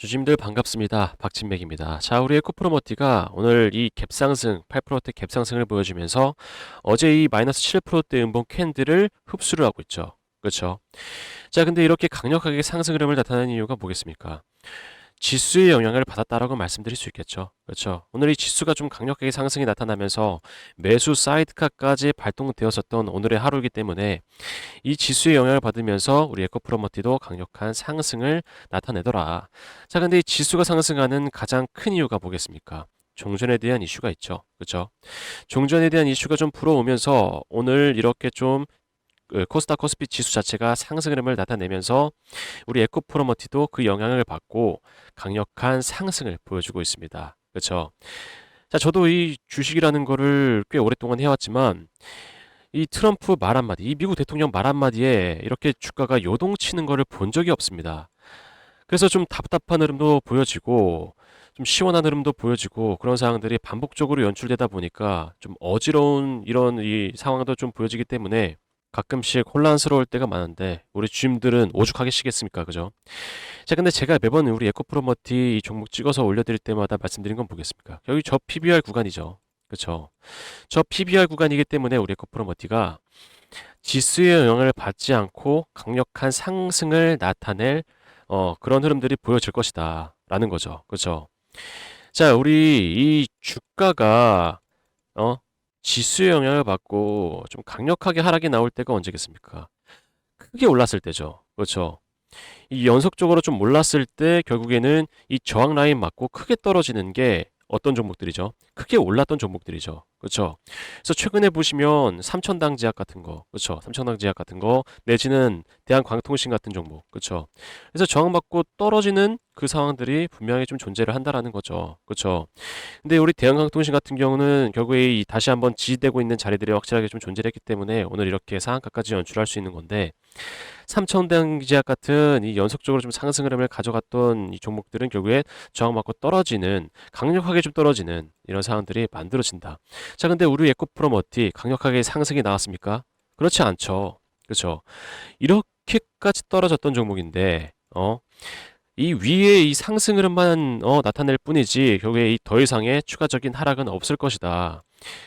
주주님들 반갑습니다. 박진맥입니다. 자, 우리 에코프로머티가 오늘 이 갭상승, 8%대 갭상승을 보여주면서 어제 이 마이너스 7%대 음봉 캔들을 흡수를 하고 있죠. 그렇죠? 자, 근데 이렇게 강력하게 상승 흐름을 나타내는 이유가 뭐겠습니까? 지수의 영향을 받았다라고 말씀드릴 수 있겠죠. 그렇죠. 오늘 이 지수가 좀 강력하게 상승이 나타나면서 매수 사이드카까지 발동되었었던 오늘의 하루이기 때문에 이 지수의 영향을 받으면서 우리 에코프로머티도 강력한 상승을 나타내더라. 자, 근데 이 지수가 상승하는 가장 큰 이유가 뭐겠습니까? 종전에 대한 이슈가 있죠. 그렇죠? 종전에 대한 이슈가 좀 불어오면서 오늘 이렇게 좀 코스닥 코스피 지수 자체가 상승 흐름을 나타내면서 우리 에코프로머티도 그 영향을 받고 강력한 상승을 보여주고 있습니다. 그렇죠? 자, 저도 이 주식이라는 거를 꽤 오랫동안 해왔지만 이 트럼프 말 한마디, 이 미국 대통령 말 한마디에 이렇게 주가가 요동치는 거를 본 적이 없습니다. 그래서 좀 답답한 흐름도 보여지고 좀 시원한 흐름도 보여지고 그런 상황들이 반복적으로 연출되다 보니까 좀 어지러운 이런 이 상황도 좀 보여지기 때문에 가끔씩 혼란스러울 때가 많은데 우리 주임들은 오죽하게 시겠습니까? 그죠? 자, 근데 제가 매번 우리 에코프로머티 이 종목 찍어서 올려드릴 때마다 말씀드린 건 뭐겠습니까? 여기 저 PBR 구간이죠. 그쵸? 저 PBR 구간이기 때문에 우리 에코프로머티가 지수의 영향을 받지 않고 강력한 상승을 나타낼 그런 흐름들이 보여질 것이다 라는 거죠. 그렇죠? 자, 우리 이 주가가 어, 지수의 영향을 받고 좀 강력하게 하락이 나올 때가 언제겠습니까? 크게 올랐을 때죠. 그렇죠? 이 연속적으로 좀 올랐을 때 결국에는 이 저항 라인 맞고 크게 떨어지는 게 어떤 종목들이죠? 크게 올랐던 종목들이죠. 그렇죠? 그래서 최근에 보시면 삼천당 제약 같은 거, 그렇죠? 삼천당 제약 같은 거 내지는 대한광통신 같은 종목, 그렇죠? 그래서 저항 받고 떨어지는 그 상황들이 분명히 좀 존재를 한다라는 거죠. 그렇죠? 근데 우리 대한광통신 같은 경우는 결국에 이 다시 한번 지지되고 있는 자리들이 확실하게 좀 존재를 했기 때문에 오늘 이렇게 상한가까지 연출할 수 있는 건데 삼천대제약 같은 이 연속적으로 좀 상승 흐름을 가져갔던 이 종목들은 결국에 저항받고 떨어지는 강력하게 좀 떨어지는 이런 상황들이 만들어진다. 자, 근데 우리 에코프로머티 강력하게 상승이 나왔습니까? 그렇지 않죠. 그렇죠. 이렇게까지 떨어졌던 종목인데 이 위에 이 상승 흐름만 나타낼 뿐이지 결국에 이 더 이상의 추가적인 하락은 없을 것이다.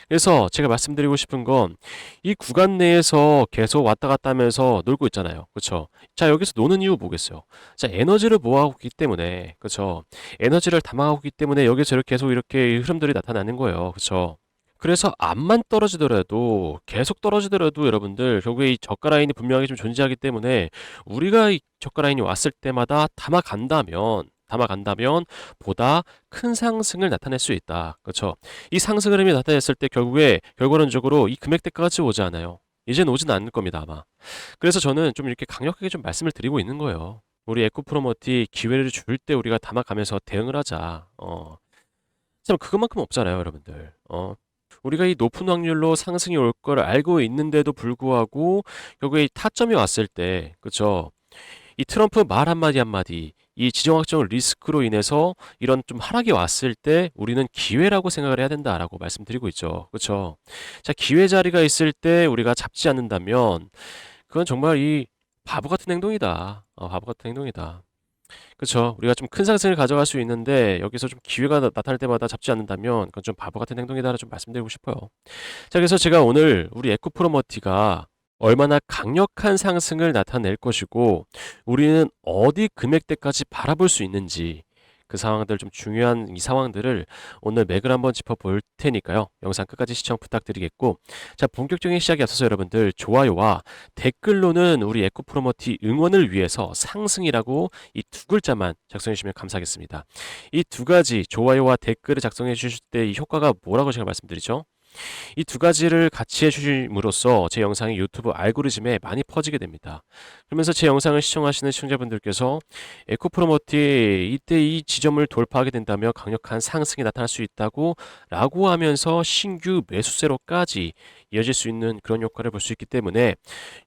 그래서 제가 말씀드리고 싶은 건 이 구간 내에서 계속 왔다 갔다 하면서 놀고 있잖아요. 그렇죠? 자, 여기서 노는 이유 뭐겠어요? 자, 에너지를 모아오고 있기 때문에, 그렇죠? 에너지를 담아오고 있기 때문에 여기서 이렇게 계속 이렇게 흐름들이 나타나는 거예요. 그렇죠? 그래서 앞만 떨어지더라도 계속 떨어지더라도 여러분들 결국에 이 저가 라인이 분명히 좀 존재하기 때문에 우리가 이 저가 라인이 왔을 때마다 담아간다면 보다 큰 상승을 나타낼 수 있다. 그렇죠? 이 상승 흐름이 나타냈을 때 결국에 결과론적으로 이 금액대까지 오지 않아요. 이제는 오진 않을 겁니다, 아마. 그래서 저는 좀 이렇게 강력하게 좀 말씀을 드리고 있는 거예요. 우리 에코프로머티 기회를 줄 때 우리가 담아가면서 대응을 하자. 참 그것만큼 없잖아요, 여러분들. 우리가 이 높은 확률로 상승이 올 걸 알고 있는데도 불구하고 결국에 이 타점이 왔을 때, 그렇죠? 이 트럼프 말 한마디 한마디, 이 지정학적 리스크로 인해서 이런 좀 하락이 왔을 때 우리는 기회라고 생각을 해야 된다라고 말씀드리고 있죠. 그렇죠? 자, 기회 자리가 있을 때 우리가 잡지 않는다면 그건 정말 이 바보 같은 행동이다. 바보 같은 행동이다. 그렇죠. 우리가 좀 큰 상승을 가져갈 수 있는데 여기서 좀 기회가 나타날 때마다 잡지 않는다면 그건 좀 바보 같은 행동이다라 좀 말씀드리고 싶어요. 자, 그래서 제가 오늘 우리 에코프로머티가 얼마나 강력한 상승을 나타낼 것이고 우리는 어디 금액대까지 바라볼 수 있는지 그 상황들 좀 중요한 이 상황들을 오늘 맥을 한번 짚어볼 테니까요. 영상 끝까지 시청 부탁드리겠고 자, 본격적인 시작에 앞서서 여러분들 좋아요와 댓글로는 우리 에코프로머티 응원을 위해서 상승이라고 이 두 글자만 작성해 주시면 감사하겠습니다. 이 두 가지 좋아요와 댓글을 작성해 주실 때 이 효과가 뭐라고 제가 말씀드리죠? 이 두 가지를 같이 해주심으로써 제 영상이 유튜브 알고리즘에 많이 퍼지게 됩니다. 그러면서 제 영상을 시청하시는 시청자분들께서 에코프로모티 이때 이 지점을 돌파하게 된다면 강력한 상승이 나타날 수 있다고 라고 하면서 신규 매수세로까지 이어질 수 있는 그런 효과를 볼 수 있기 때문에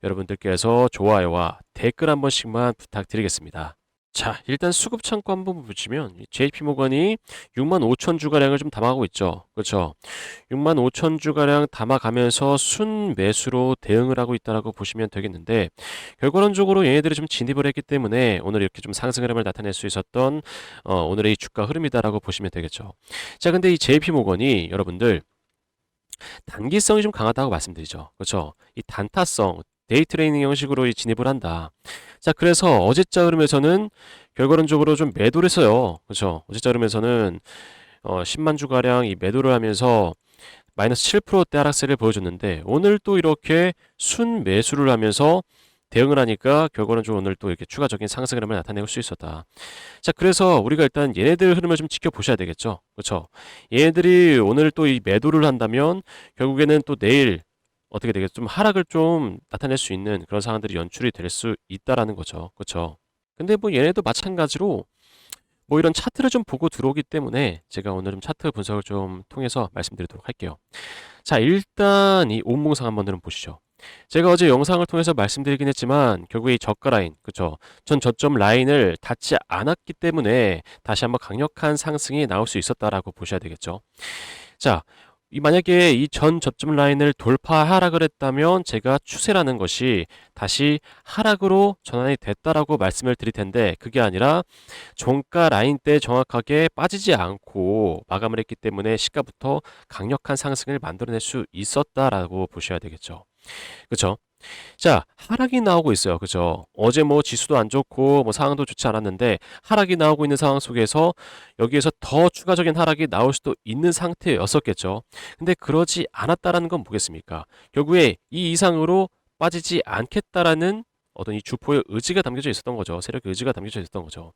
여러분들께서 좋아요와 댓글 한 번씩만 부탁드리겠습니다. 자, 일단 수급 창고 한번 보시면 JP 모건이 6만 5천 주가량을 좀 담아가고 있죠. 그렇죠? 6만 5천 주가량 담아가면서 순 매수로 대응을 하고 있다라고 보시면 되겠는데 결과론적으로 얘네들이 좀 진입을 했기 때문에 오늘 이렇게 좀 상승 흐름을 나타낼 수 있었던 오늘의 이 주가 흐름이다라고 보시면 되겠죠. 자, 근데 이 JP 모건이 여러분들 단기성이 좀 강하다고 말씀드리죠. 그렇죠? 이 단타성 데이 트레이닝 형식으로 이 진입을 한다. 자, 그래서 어제자 흐름에서는 결과론적으로 좀 매도를 했어요. 그렇죠? 어제자 흐름에서는 10만 주가량 이 매도를 하면서 마이너스 7%대 하락세를 보여줬는데 오늘 또 이렇게 순 매수를 하면서 대응을 하니까 결과론적으로 오늘 또 이렇게 추가적인 상승 흐름을 나타낼 수 있었다. 자, 그래서 우리가 일단 얘네들 흐름을 좀 지켜보셔야 되겠죠. 그렇죠? 얘네들이 오늘 또 이 매도를 한다면 결국에는 또 내일 어떻게 되겠죠? 좀 하락을 좀 나타낼 수 있는 그런 상황들이 연출이 될 수 있다라는 거죠. 그렇죠? 근데 뭐 얘네도 마찬가지로 뭐 이런 차트를 좀 보고 들어오기 때문에 제가 오늘 좀 차트 분석을 좀 통해서 말씀드리도록 할게요. 자, 일단 이 온봉상 한번 보시죠. 제가 어제 영상을 통해서 말씀드리긴 했지만 결국에 이 저가 라인, 그쵸? 전 저점 라인을 닿지 않았기 때문에 다시 한번 강력한 상승이 나올 수 있었다라고 보셔야 되겠죠. 자, 만약에 이 전 저점 라인을 돌파하락을 했다면 제가 추세라는 것이 다시 하락으로 전환이 됐다라고 말씀을 드릴 텐데 그게 아니라 종가 라인 때 정확하게 빠지지 않고 마감을 했기 때문에 시가부터 강력한 상승을 만들어낼 수 있었다라고 보셔야 되겠죠. 그렇죠? 자, 하락이 나오고 있어요. 그죠? 어제 뭐 지수도 안 좋고 뭐 상황도 좋지 않았는데 하락이 나오고 있는 상황 속에서 여기에서 더 추가적인 하락이 나올 수도 있는 상태였었겠죠. 근데 그러지 않았다라는 건 뭐겠습니까? 결국에 이 이상으로 빠지지 않겠다라는 어떤 이 주포의 의지가 담겨져 있었던 거죠. 세력의 의지가 담겨져 있었던 거죠.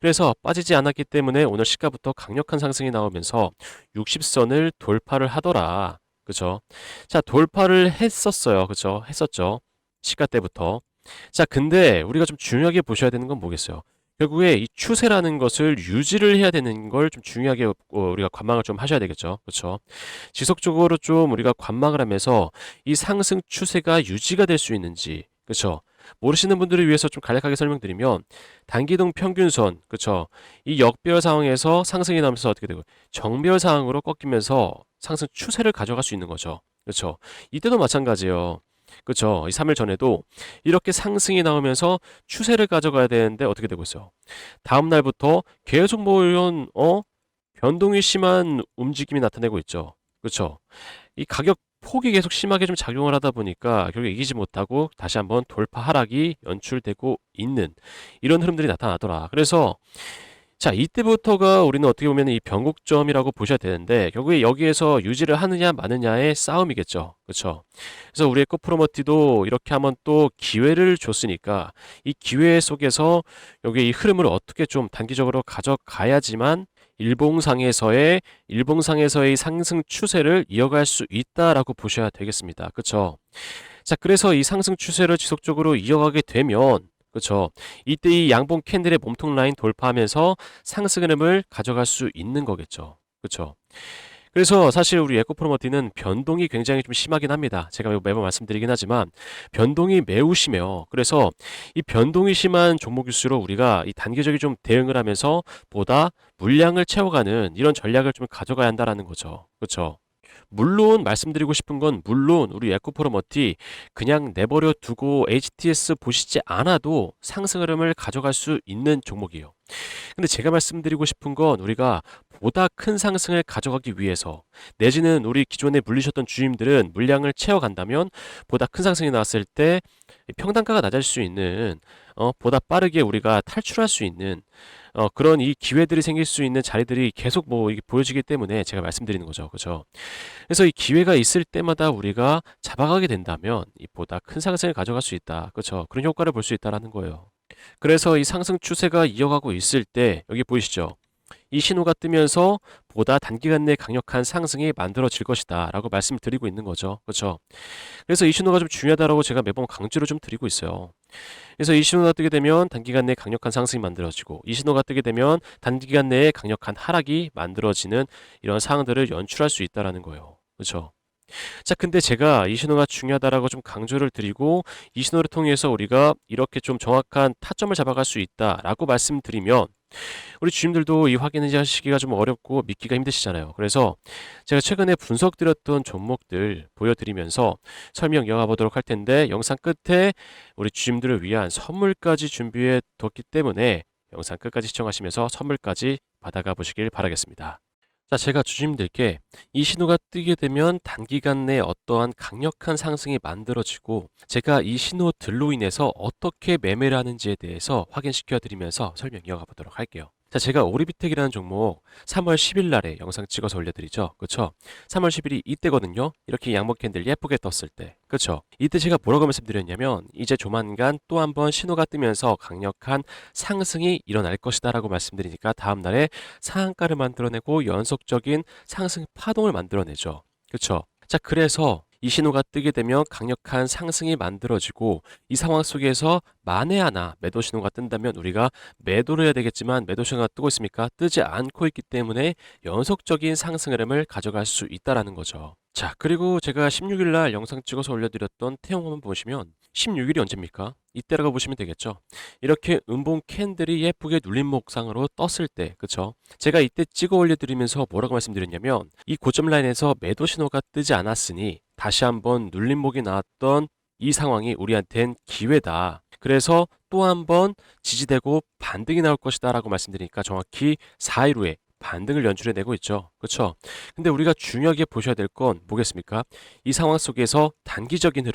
그래서 빠지지 않았기 때문에 오늘 시가부터 강력한 상승이 나오면서 60선을 돌파를 하더라. 그죠? 자, 돌파를 했었어요. 그죠? 했었죠. 시가 때부터. 자, 근데 우리가 좀 중요하게 보셔야 되는 건 뭐겠어요? 결국에 이 추세라는 것을 유지를 해야 되는 걸 좀 중요하게 우리가 관망을 좀 하셔야 되겠죠. 그렇죠? 지속적으로 좀 우리가 관망을 하면서 이 상승 추세가 유지가 될 수 있는지, 그렇죠? 모르시는 분들을 위해서 좀 간략하게 설명드리면 단기동 평균선, 그렇죠? 이 역별 상황에서 상승이 나면서 어떻게 되고 정별 상황으로 꺾이면서 상승 추세를 가져갈 수 있는 거죠. 그렇죠? 이때도 마찬가지예요. 그렇죠? 이 3일 전에도 이렇게 상승이 나오면서 추세를 가져가야 되는데 어떻게 되고 있어요? 다음 날부터 계속 뭐 이런 변동이 심한 움직임이 나타내고 있죠. 그렇죠? 이 가격 폭이 계속 심하게 좀 작용을 하다 보니까 결국 이기지 못하고 다시 한번 돌파 하락이 연출되고 있는 이런 흐름들이 나타나더라. 그래서 자, 이때부터가 우리는 어떻게 보면 이 변곡점이라고 보셔야 되는데 결국에 여기에서 유지를 하느냐 마느냐의 싸움이겠죠. 그렇죠? 그래서 우리의 코프로머티도 이렇게 한번 또 기회를 줬으니까 이 기회 속에서 여기 이 흐름을 어떻게 좀 단기적으로 가져가야지만 일봉상에서의 상승 추세를 이어갈 수 있다라고 보셔야 되겠습니다. 그렇죠? 자, 그래서 이 상승 추세를 지속적으로 이어가게 되면 그렇죠. 이때 이 양봉 캔들의 몸통 라인 돌파하면서 상승 흐름을 가져갈 수 있는 거겠죠. 그렇죠. 그래서 사실 우리 에코프로머티는 변동이 굉장히 좀 심하긴 합니다. 제가 매번 말씀드리긴 하지만 변동이 매우 심해요. 그래서 이 변동이 심한 종목일수록 우리가 이 단기적인 좀 대응을 하면서 보다 물량을 채워가는 이런 전략을 좀 가져가야 한다라는 거죠. 그렇죠. 물론 말씀드리고 싶은 건 물론 우리 에코프로머티 그냥 내버려 두고 HTS 보시지 않아도 상승 흐름을 가져갈 수 있는 종목이에요. 근데 제가 말씀드리고 싶은 건 우리가 보다 큰 상승을 가져가기 위해서 내지는 우리 기존에 물리셨던 주임들은 물량을 채워간다면 보다 큰 상승이 나왔을 때 평단가가 낮아질 수 있는 보다 빠르게 우리가 탈출할 수 있는 그런 이 기회들이 생길 수 있는 자리들이 계속 뭐 이게 보여지기 때문에 제가 말씀드리는 거죠. 그죠? 그래서 이 기회가 있을 때마다 우리가 잡아가게 된다면 이 보다 큰 상승을 가져갈 수 있다. 그렇죠? 그런 효과를 볼 수 있다라는 거예요. 그래서 이 상승 추세가 이어가고 있을 때 여기 보이시죠? 이 신호가 뜨면서 보다 단기간 내에 강력한 상승이 만들어질 것이다 라고 말씀을 드리고 있는 거죠. 그렇죠? 그래서 이 신호가 좀 중요하다라고 제가 매번 강조를 좀 드리고 있어요. 그래서 이 신호가 뜨게 되면 단기간 내에 강력한 상승이 만들어지고 이 신호가 뜨게 되면 단기간 내에 강력한 하락이 만들어지는 이런 상황들을 연출할 수 있다라는 거예요. 그렇죠? 자, 근데 제가 이 신호가 중요하다라고 좀 강조를 드리고 이 신호를 통해서 우리가 이렇게 좀 정확한 타점을 잡아갈 수 있다라고 말씀드리면 우리 주님들도 이 확인을 하시기가 좀 어렵고 믿기가 힘드시잖아요. 그래서 제가 최근에 분석드렸던 종목들 보여드리면서 설명 이어가 보도록 할 텐데 영상 끝에 우리 주님들을 위한 선물까지 준비해 뒀기 때문에 영상 끝까지 시청하시면서 선물까지 받아가 보시길 바라겠습니다. 자, 제가 주주님들께 이 신호가 뜨게 되면 단기간 내에 어떠한 강력한 상승이 만들어지고 제가 이 신호들로 인해서 어떻게 매매를 하는지에 대해서 확인시켜 드리면서 설명 이어가 보도록 할게요. 자, 제가 오리비텍이라는 종목 3월 10일 날에 영상 찍어서 올려드리죠. 그쵸? 3월 10일이 이때거든요. 이렇게 양복 캔들 예쁘게 떴을 때. 그쵸? 이때 제가 뭐라고 말씀드렸냐면 이제 조만간 또 한 번 신호가 뜨면서 강력한 상승이 일어날 것이다 라고 말씀드리니까 다음날에 상한가를 만들어내고 연속적인 상승 파동을 만들어내죠. 그쵸? 자, 그래서 이 신호가 뜨게 되면 강력한 상승이 만들어지고 이 상황 속에서 만에 하나 매도 신호가 뜬다면 우리가 매도를 해야 되겠지만 매도 신호가 뜨고 있습니까? 뜨지 않고 있기 때문에 연속적인 상승 흐름을 가져갈 수 있다라는 거죠. 자, 그리고 제가 16일 날 영상 찍어서 올려드렸던 태용 한번 보시면 16일이 언제입니까? 이때라고 보시면 되겠죠. 이렇게 음봉 캔들이 예쁘게 눌림 목상으로 떴을 때, 그쵸? 제가 이때 찍어 올려드리면서 뭐라고 말씀드렸냐면 이 고점 라인에서 매도 신호가 뜨지 않았으니 다시 한번 눌림목이 나왔던 이 상황이 우리한텐 기회다. 그래서 또 한번 지지되고 반등이 나올 것이다 라고 말씀드리니까 정확히 4일 후에 반등을 연출해 내고 있죠. 그렇죠? 근데 우리가 중요하게 보셔야 될 건 뭐겠습니까? 이 상황 속에서 단기적인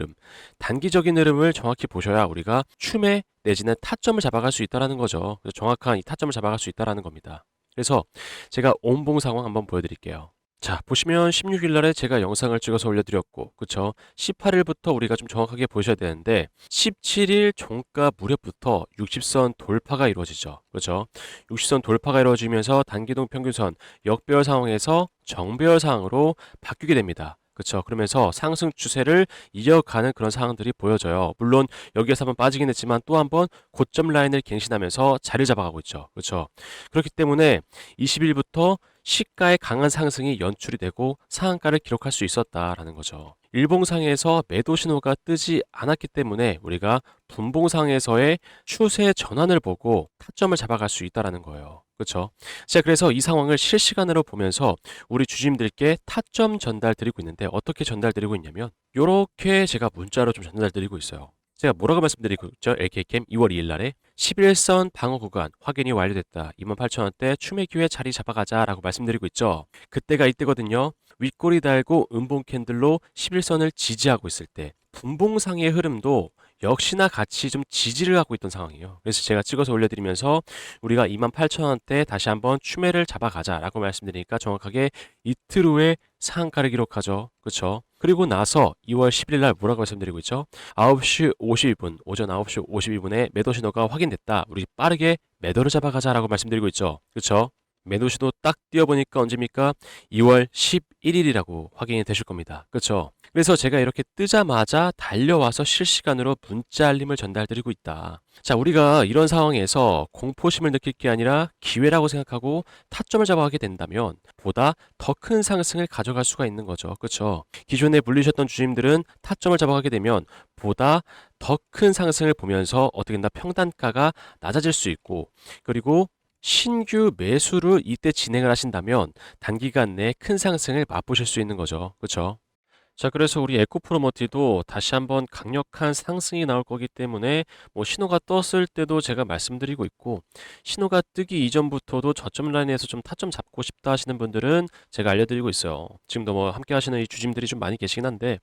흐름을 정확히 보셔야 우리가 추매 내지는 타점을 잡아갈 수 있다는 거죠. 그래서 정확한 이 타점을 잡아갈 수 있다는 겁니다. 그래서 제가 온봉 상황 한번 보여드릴게요. 자, 보시면 16일 날에 제가 영상을 찍어서 올려드렸고, 그쵸? 18일부터 우리가 좀 정확하게 보셔야 되는데, 17일 종가 무렵부터 60선 돌파가 이루어지죠. 그죠? 60선 돌파가 이루어지면서 단기동 평균선 역배열 상황에서 정배열 상황으로 바뀌게 됩니다. 그쵸? 그러면서 상승 추세를 이어가는 그런 상황들이 보여져요. 물론 여기에서 한번 빠지긴 했지만 또 한번 고점 라인을 갱신하면서 자리 잡아가고 있죠. 그렇죠? 그렇기 때문에 20일부터 시가의 강한 상승이 연출이 되고 상한가를 기록할 수 있었다라는 거죠. 일봉상에서 매도 신호가 뜨지 않았기 때문에 우리가 분봉상에서의 추세 전환을 보고 타점을 잡아갈 수 있다라는 거예요. 그렇죠? 자, 그래서 이 상황을 실시간으로 보면서 우리 주주님들께 타점 전달 드리고 있는데 어떻게 전달 드리고 있냐면 이렇게 제가 문자로 좀 전달 드리고 있어요. 제가 뭐라고 말씀드리고 있죠? LK캠 2월 2일 날에 11선 방어 구간 확인이 완료됐다. 28,000원대 추매 기회 자리 잡아가자 라고 말씀드리고 있죠. 그때가 이때거든요. 윗꼬리 달고 음봉 캔들로 11선을 지지하고 있을 때 분봉상의 흐름도 역시나 같이 좀 지지를 하고 있던 상황이에요. 그래서 제가 찍어서 올려드리면서 우리가 28,000원대 다시 한번 추매를 잡아가자 라고 말씀드리니까 정확하게 이틀 후에 상한가를 기록하죠. 그렇죠? 그리고 나서 2월 11일 날 뭐라고 말씀드리고 있죠? 9시 52분, 오전 9시 52분에 매도 신호가 확인됐다. 우리 빠르게 매도를 잡아가자라고 말씀드리고 있죠. 그렇죠? 매도 신호 딱 띄워보니까 언제입니까? 2월 11일이라고 확인이 되실 겁니다. 그렇죠? 그래서 제가 이렇게 뜨자마자 달려와서 실시간으로 문자 알림을 전달드리고 있다. 자, 우리가 이런 상황에서 공포심을 느낄 게 아니라 기회라고 생각하고 타점을 잡아가게 된다면 보다 더 큰 상승을 가져갈 수가 있는 거죠. 그렇죠? 기존에 물리셨던 주님들은 타점을 잡아가게 되면 보다 더 큰 상승을 보면서 어떻게 된다 평단가가 낮아질 수 있고 그리고 신규 매수를 이때 진행을 하신다면 단기간 내에 큰 상승을 맛보실 수 있는 거죠. 그렇죠? 자, 그래서 우리 에코프로머티도 다시 한번 강력한 상승이 나올 거기 때문에 뭐 신호가 떴을 때도 제가 말씀드리고 있고 신호가 뜨기 이전부터도 저점 라인에서 좀 타점 잡고 싶다 하시는 분들은 제가 알려드리고 있어요. 지금도 뭐 함께 하시는 이 주심들이 좀 많이 계시긴 한데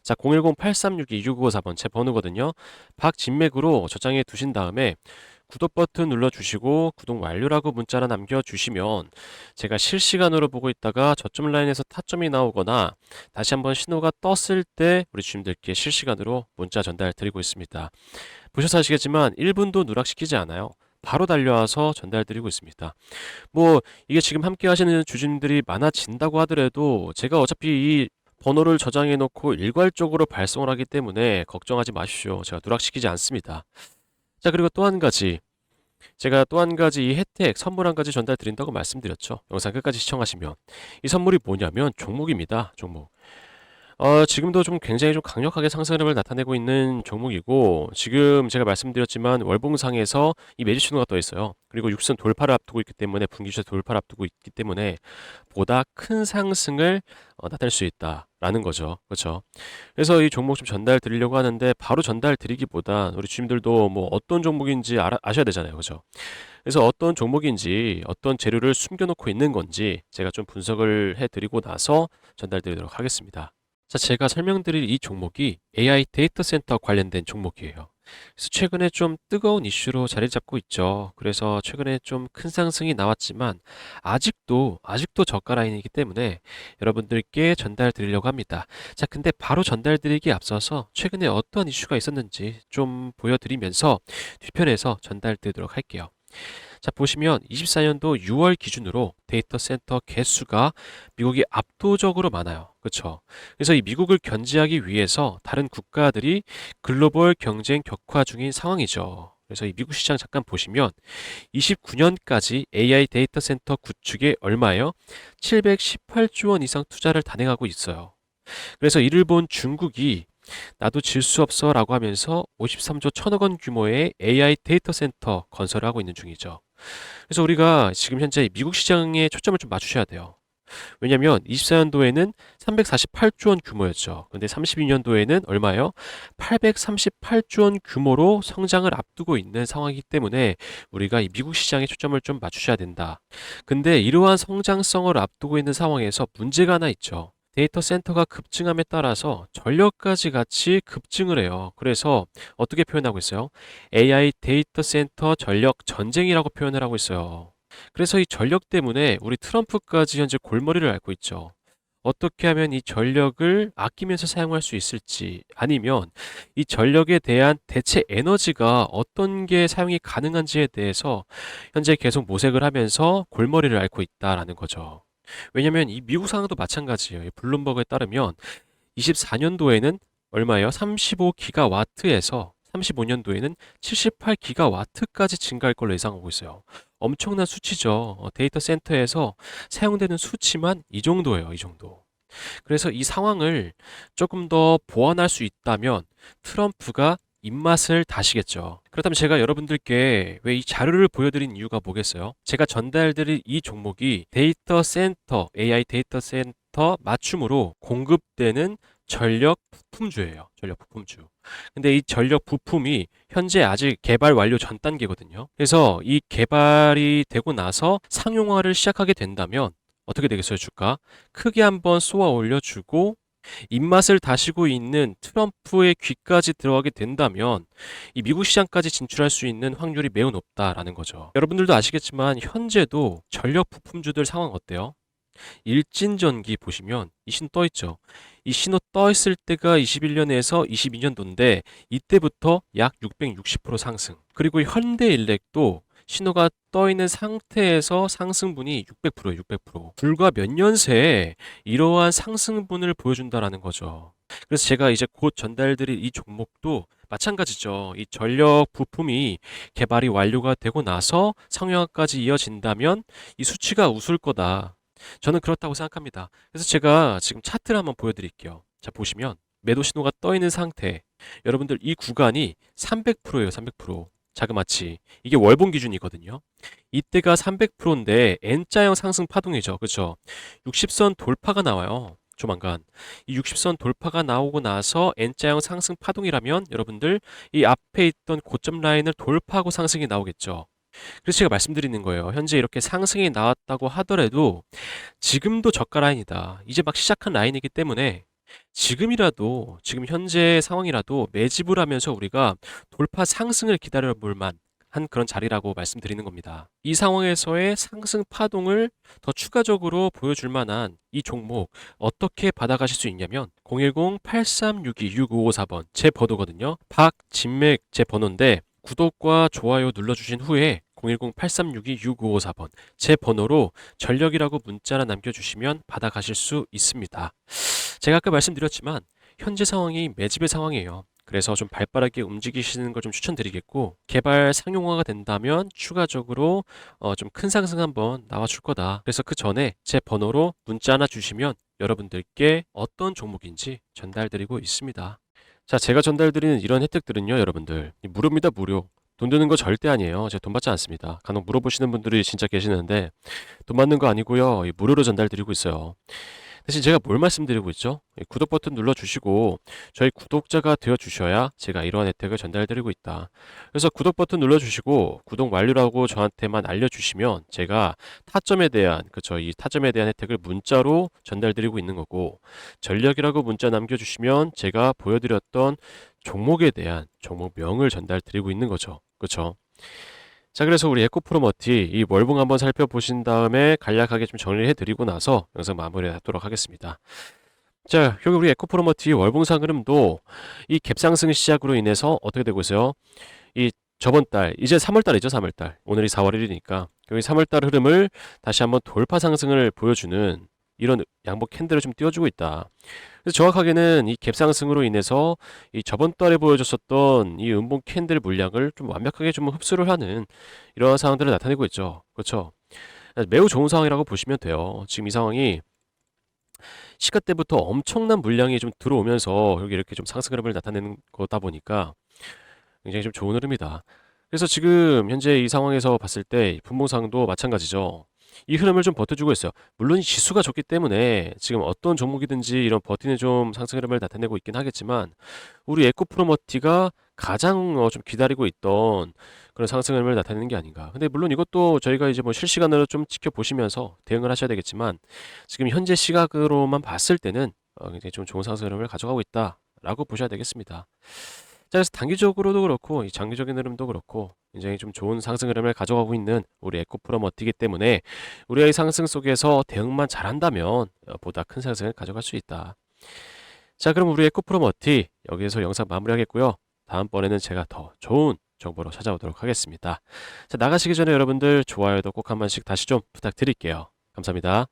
자, 010-8362-6954번 제 번호거든요. 박진맥으로 저장해 두신 다음에 구독 버튼 눌러주시고 구독 완료라고 문자를 남겨주시면 제가 실시간으로 보고 있다가 저점 라인에서 타점이 나오거나 다시 한번 신호가 떴을 때 우리 주님들께 실시간으로 문자 전달 드리고 있습니다. 보셔서 아시겠지만 1분도 누락시키지 않아요. 바로 달려와서 전달드리고 있습니다. 뭐 이게 지금 함께 하시는 주주님들이 많아진다고 하더라도 제가 어차피 이 번호를 저장해 놓고 일괄적으로 발송을 하기 때문에 걱정하지 마십시오. 제가 누락시키지 않습니다. 자, 그리고 또 한 가지. 제가 또 한 가지 이 혜택, 선물 한 가지 전달 드린다고 말씀드렸죠. 영상 끝까지 시청하시면. 이 선물이 뭐냐면 종목입니다. 종목. 지금도 좀 굉장히 좀 강력하게 상승을 나타내고 있는 종목이고, 지금 제가 말씀드렸지만 월봉상에서 이 매지 신호가 떠 있어요. 그리고 육선 돌파를 앞두고 있기 때문에, 분기점 돌파를 앞두고 있기 때문에 보다 큰 상승을 나타낼 수 있다라는 거죠. 그렇죠? 그래서 이 종목 좀 전달 드리려고 하는데, 바로 전달 드리기보다 우리 주님들도 뭐 어떤 종목인지 아셔야 되잖아요. 그렇죠? 그래서 어떤 종목인지, 어떤 재료를 숨겨놓고 있는 건지 제가 좀 분석을 해드리고 나서 전달 드리도록 하겠습니다. 자, 제가 설명드릴 이 종목이 AI 데이터 센터 관련된 종목이에요. 그래서 최근에 좀 뜨거운 이슈로 자리 잡고 있죠. 그래서 최근에 좀 큰 상승이 나왔지만 아직도 저가 라인이기 때문에 여러분들께 전달 드리려고 합니다. 자, 근데 바로 전달 드리기에 앞서서 최근에 어떤 이슈가 있었는지 좀 보여드리면서 뒤편에서 전달 드리도록 할게요. 자, 보시면 24년도 6월 기준으로 데이터 센터 개수가 미국이 압도적으로 많아요. 그렇죠? 그래서 이 미국을 견제하기 위해서 다른 국가들이 글로벌 경쟁 격화 중인 상황이죠. 그래서 이 미국 시장 잠깐 보시면 29년까지 AI 데이터 센터 구축에 얼마예요? 718조 원 이상 투자를 단행하고 있어요. 그래서 이를 본 중국이 나도 질 수 없어 라고 하면서 53조 1천억 원 규모의 AI 데이터 센터 건설을 하고 있는 중이죠. 그래서 우리가 지금 현재 미국 시장에 초점을 좀 맞추셔야 돼요. 왜냐면 24년도에는 348조 원 규모였죠. 근데 32년도에는 얼마예요? 838조 원 규모로 성장을 앞두고 있는 상황이기 때문에 우리가 이 미국 시장에 초점을 좀 맞추셔야 된다. 근데 이러한 성장성을 앞두고 있는 상황에서 문제가 하나 있죠. 데이터 센터가 급증함에 따라서 전력까지 같이 급증을 해요. 그래서 어떻게 표현하고 있어요? AI 데이터 센터 전력 전쟁이라고 표현을 하고 있어요. 그래서 이 전력 때문에 우리 트럼프까지 현재 골머리를 앓고 있죠. 어떻게 하면 이 전력을 아끼면서 사용할 수 있을지, 아니면 이 전력에 대한 대체 에너지가 어떤 게 사용이 가능한지에 대해서 현재 계속 모색을 하면서 골머리를 앓고 있다라는 거죠. 왜냐면 이 미국 상황도 마찬가지예요. 이 블룸버그에 따르면 24년도에는 얼마예요? 35기가와트에서 35년도에는 78기가와트까지 증가할 걸로 예상하고 있어요. 엄청난 수치죠. 데이터 센터에서 사용되는 수치만 이 정도예요. 이 정도. 그래서 이 상황을 조금 더 보완할 수 있다면 트럼프가 입맛을 다시겠죠. 그렇다면 제가 여러분들께 왜 이 자료를 보여드린 이유가 뭐겠어요? 제가 전달드릴 이 종목이 데이터 센터, AI 데이터 센터 맞춤으로 공급되는 전력 부품주예요. 전력 부품주. 근데 이 전력 부품이 현재 아직 개발 완료 전 단계거든요. 그래서 이 개발이 되고 나서 상용화를 시작하게 된다면 어떻게 되겠어요, 주가? 크게 한번 쏘아 올려주고 입맛을 다시고 있는 트럼프의 귀까지 들어가게 된다면 이 미국 시장까지 진출할 수 있는 확률이 매우 높다라는 거죠. 여러분들도 아시겠지만 현재도 전력 부품주들 상황 어때요? 일진전기 보시면 이 신호 떠 있죠. 이 신호 떠 있을 때가 21년에서 22년도인데 이때부터 약 660% 상승. 그리고 현대일렉도 신호가 떠 있는 상태에서 상승분이 600%예요, 600%. 불과 몇 년 새에 이러한 상승분을 보여준다라는 거죠. 그래서 제가 이제 곧 전달드릴 이 종목도 마찬가지죠. 이 전력 부품이 개발이 완료가 되고 나서 상용화까지 이어진다면 이 수치가 웃을 거다. 저는 그렇다고 생각합니다. 그래서 제가 지금 차트를 한번 보여드릴게요. 자, 보시면 매도 신호가 떠 있는 상태. 여러분들 이 구간이 300%예요, 300%. 자그마치. 이게 월봉 기준이거든요. 이때가 300%인데 N자형 상승 파동이죠. 그렇죠? 60선 돌파가 나와요. 조만간. 이 60선 돌파가 나오고 나서 N자형 상승 파동이라면 여러분들 이 앞에 있던 고점 라인을 돌파하고 상승이 나오겠죠. 그래서 제가 말씀드리는 거예요. 현재 이렇게 상승이 나왔다고 하더라도 지금도 저가 라인이다. 이제 막 시작한 라인이기 때문에 지금이라도, 지금 현재 상황이라도 매집을 하면서 우리가 돌파 상승을 기다려 볼 만한 그런 자리라고 말씀드리는 겁니다. 이 상황에서의 상승 파동을 더 추가적으로 보여줄 만한 이 종목 어떻게 받아가실 수 있냐면 010-8362-6554번 제 번호거든요. 박진맥 제 번호인데 구독과 좋아요 눌러주신 후에 010-8362-6554번 제 번호로 전력이라고 문자나 남겨주시면 받아가실 수 있습니다. 제가 아까 말씀드렸지만 현재 상황이 매집의 상황이에요. 그래서 좀 발빠르게 움직이시는 걸 좀 추천드리겠고, 개발 상용화가 된다면 추가적으로 좀 큰 상승 한번 나와줄 거다. 그래서 그 전에 제 번호로 문자 하나 주시면 여러분들께 어떤 종목인지 전달드리고 있습니다. 자, 제가 전달드리는 이런 혜택들은요, 여러분들 무료입니다, 무료. 돈 드는 거 절대 아니에요. 제가 돈 받지 않습니다. 간혹 물어보시는 분들이 진짜 계시는데 돈 받는 거 아니고요. 무료로 전달드리고 있어요. 대신 제가 뭘 말씀드리고 있죠? 구독 버튼 눌러주시고 저희 구독자가 되어주셔야 제가 이러한 혜택을 전달드리고 있다. 그래서 구독 버튼 눌러주시고 구독 완료라고 저한테만 알려주시면 제가 타점에 대한 그쵸 이 타점에 대한 혜택을 문자로 전달드리고 있는 거고, 전략이라고 문자 남겨주시면 제가 보여드렸던 종목에 대한 종목명을 전달드리고 있는 거죠. 그쵸? 자, 그래서 우리 에코프로머티 이 월봉 한번 살펴보신 다음에 간략하게 좀 정리를 해드리고 나서 영상 마무리하도록 하겠습니다. 자, 여기 우리 에코프로머티 월봉상 흐름도 이 갭상승 시작으로 인해서 어떻게 되고 있어요? 이 저번 달, 이제 3월 달이죠, 3월 달. 오늘이 4월 1일이니까 여기 3월 달 흐름을 다시 한번 돌파 상승을 보여주는 이런 양복 캔들을 좀 띄워주고 있다. 그래서 정확하게는 이 갭상승으로 인해서 이 저번 달에 보여줬었던 이 음봉 캔들 물량을 좀 완벽하게 좀 흡수를 하는 이러한 상황들을 나타내고 있죠. 그렇죠? 매우 좋은 상황이라고 보시면 돼요. 지금 이 상황이 시가 때부터 엄청난 물량이 좀 들어오면서 여기 이렇게 좀 상승 흐름을 나타내는 거다 보니까 굉장히 좀 좋은 흐름이다. 그래서 지금 현재 이 상황에서 봤을 때 분봉상도 마찬가지죠. 이 흐름을 좀 버텨주고 있어요. 물론 이 지수가 좋기 때문에 지금 어떤 종목이든지 이런 버티는 좀 상승 흐름을 나타내고 있긴 하겠지만, 우리 에코프로머티가 가장 좀 기다리고 있던 그런 상승 흐름을 나타내는 게 아닌가. 근데 물론 이것도 저희가 이제 뭐 실시간으로 좀 지켜보시면서 대응을 하셔야 되겠지만, 지금 현재 시각으로만 봤을 때는 굉장히 좀 좋은 상승 흐름을 가져가고 있다라고 보셔야 되겠습니다. 자, 그래서 단기적으로도 그렇고 이 장기적인 흐름도 그렇고 굉장히 좀 좋은 상승 흐름을 가져가고 있는 우리 에코프로머티이기 때문에 우리가 이 상승 속에서 대응만 잘한다면 보다 큰 상승을 가져갈 수 있다. 자, 그럼 우리 에코프로머티 여기에서 영상 마무리하겠고요. 다음번에는 제가 더 좋은 정보로 찾아오도록 하겠습니다. 자, 나가시기 전에 여러분들 좋아요도 꼭 한 번씩 다시 좀 부탁드릴게요. 감사합니다.